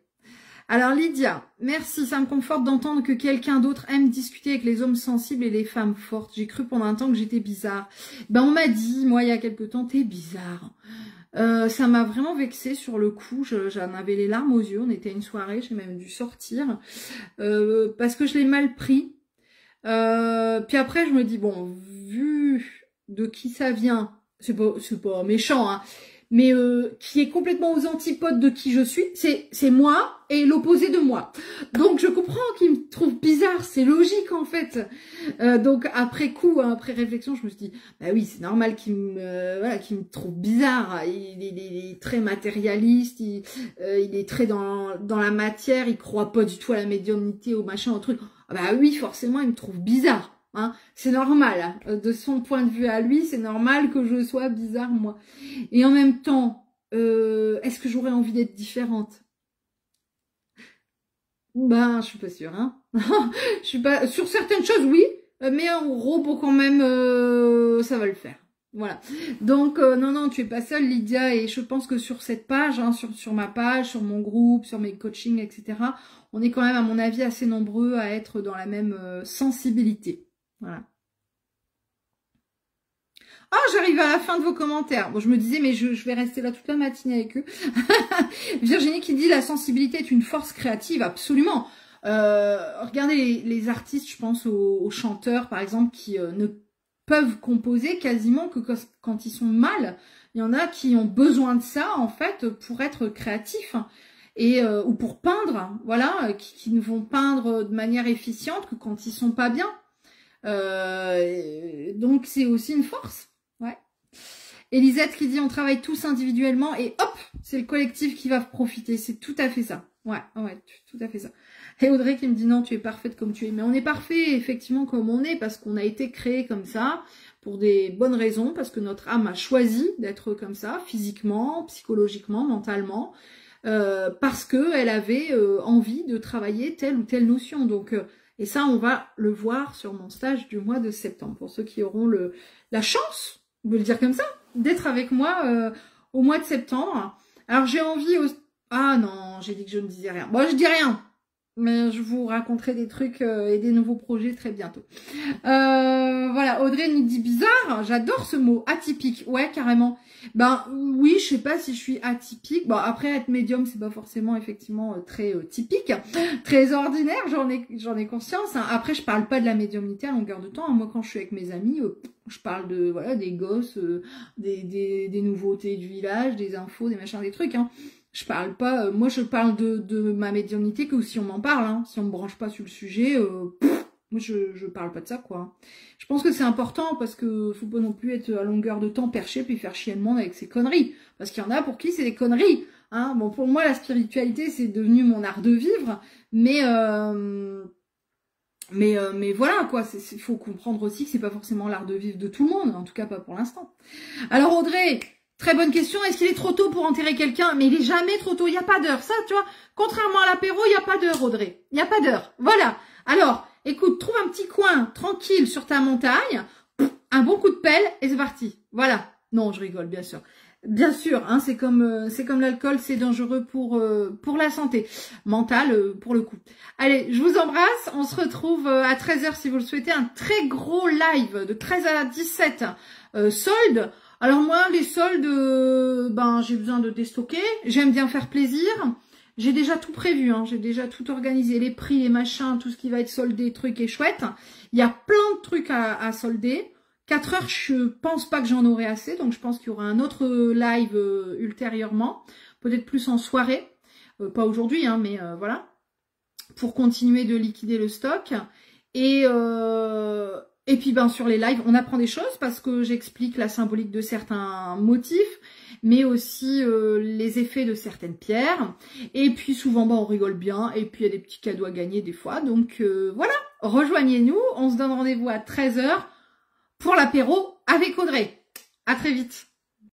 Alors Lydia, merci, ça me conforte d'entendre que quelqu'un d'autre aime discuter avec les hommes sensibles et les femmes fortes. J'ai cru pendant un temps que j'étais bizarre. Ben on m'a dit, moi il y a quelque temps, t'es bizarre. Ça m'a vraiment vexée sur le coup, j'en avais les larmes aux yeux, on était à une soirée, j'ai même dû sortir, parce que je l'ai mal pris. Puis après je me dis, bon, vu de qui ça vient, c'est pas méchant, hein, mais qui est complètement aux antipodes de qui je suis, c'est moi et l'opposé de moi. Donc je comprends qu'il me trouve bizarre, c'est logique en fait. Donc après coup, après réflexion, je me suis dit, bah oui, c'est normal qu'il me trouve bizarre. Il est très matérialiste, il est très dans la matière, il croit pas du tout à la médiumnité, au machin, au truc. Ah bah oui, forcément, il me trouve bizarre. Hein, c'est normal, de son point de vue à lui, c'est normal que je sois bizarre moi. Et en même temps, est-ce que j'aurais envie d'être différente? Ben, je suis pas sûre, hein. Je suis pas sur certaines choses, oui, mais en robot quand même, ça va le faire. Voilà. Donc non, tu es pas seule, Lydia, et je pense que sur cette page, hein, sur ma page, sur mon groupe, sur mes coachings, etc., on est quand même, à mon avis, assez nombreux à être dans la même sensibilité. Voilà. Ah, j'arrive à la fin de vos commentaires. Bon, je me disais, mais je vais rester là toute la matinée avec eux. Virginie qui dit, la sensibilité est une force créative. Absolument. Regardez les artistes, je pense aux chanteurs, par exemple, qui ne peuvent composer quasiment que quand ils sont mal. Il y en a qui ont besoin de ça, en fait, pour être créatifs. Et, ou pour peindre, voilà, qui ne vont peindre de manière efficiente que quand ils sont pas bien. Donc c'est aussi une force. Ouais. Elisette qui dit on travaille tous individuellement et hop, c'est le collectif qui va profiter. C'est tout à fait ça. Ouais, tout à fait ça. Et Audrey qui me dit non, tu es parfaite comme tu es. Mais on est parfait effectivement comme on est parce qu'on a été créé comme ça pour des bonnes raisons, parce que notre âme a choisi d'être comme ça, physiquement, psychologiquement, mentalement, parce que elle avait envie de travailler telle ou telle notion. Donc et ça, on va le voir sur mon stage du mois de septembre. Pour ceux qui auront la chance, on peut le dire comme ça, d'être avec moi au mois de septembre. Alors, j'ai envie... Ah non, j'ai dit que je ne disais rien. Bon, je dis rien. Mais je vous raconterai des trucs et des nouveaux projets très bientôt. Voilà, Audrey nous dit bizarre. J'adore ce mot, atypique. Ouais, carrément. Ben oui, je sais pas si je suis atypique. Bon, après être médium, c'est pas forcément effectivement très typique, très ordinaire. J'en ai conscience. Hein. Après, je parle pas de la médiumnité à longueur de temps. Hein. Moi, quand je suis avec mes amis, je parle de voilà des gosses, des nouveautés du village, des infos, des machins, des trucs. Hein. Je parle pas, moi je parle de ma médiumnité que si on m'en parle, hein. Si on me branche pas sur le sujet, moi je parle pas de ça quoi. Je pense que c'est important parce que faut pas non plus être à longueur de temps perché puis faire chier le monde avec ses conneries. Parce qu'il y en a pour qui c'est des conneries. Hein. Bon pour moi la spiritualité c'est devenu mon art de vivre, mais voilà quoi, il faut comprendre aussi que c'est pas forcément l'art de vivre de tout le monde, en tout cas pas pour l'instant. Alors Audrey, très bonne question, est-ce qu'il est trop tôt pour enterrer quelqu'un? Mais il est jamais trop tôt, il n'y a pas d'heure, ça tu vois, contrairement à l'apéro, il n'y a pas d'heure Audrey, il n'y a pas d'heure, voilà. Alors, écoute, trouve un petit coin tranquille sur ta montagne, un bon coup de pelle et c'est parti, voilà. Non, je rigole bien sûr. Bien sûr, hein, c'est comme l'alcool, c'est dangereux pour la santé mentale, pour le coup. Allez, je vous embrasse. On se retrouve à 13h si vous le souhaitez. Un très gros live de 13 à 17 soldes. Alors moi, les soldes, ben j'ai besoin de déstocker. J'aime bien faire plaisir. J'ai déjà tout prévu, hein, j'ai déjà tout organisé, les prix, les machins, tout ce qui va être soldé, trucs et chouette. Il y a plein de trucs à solder. 4 heures, je pense pas que j'en aurai assez, donc je pense qu'il y aura un autre live ultérieurement, peut-être plus en soirée, pas aujourd'hui, hein, mais voilà, pour continuer de liquider le stock. Et puis ben sur les lives, on apprend des choses parce que j'explique la symbolique de certains motifs, mais aussi les effets de certaines pierres. Et puis souvent, ben, on rigole bien, et puis il y a des petits cadeaux à gagner des fois. Donc voilà, rejoignez-nous, on se donne rendez-vous à 13h. Pour l'apéro avec Audrey. À très vite.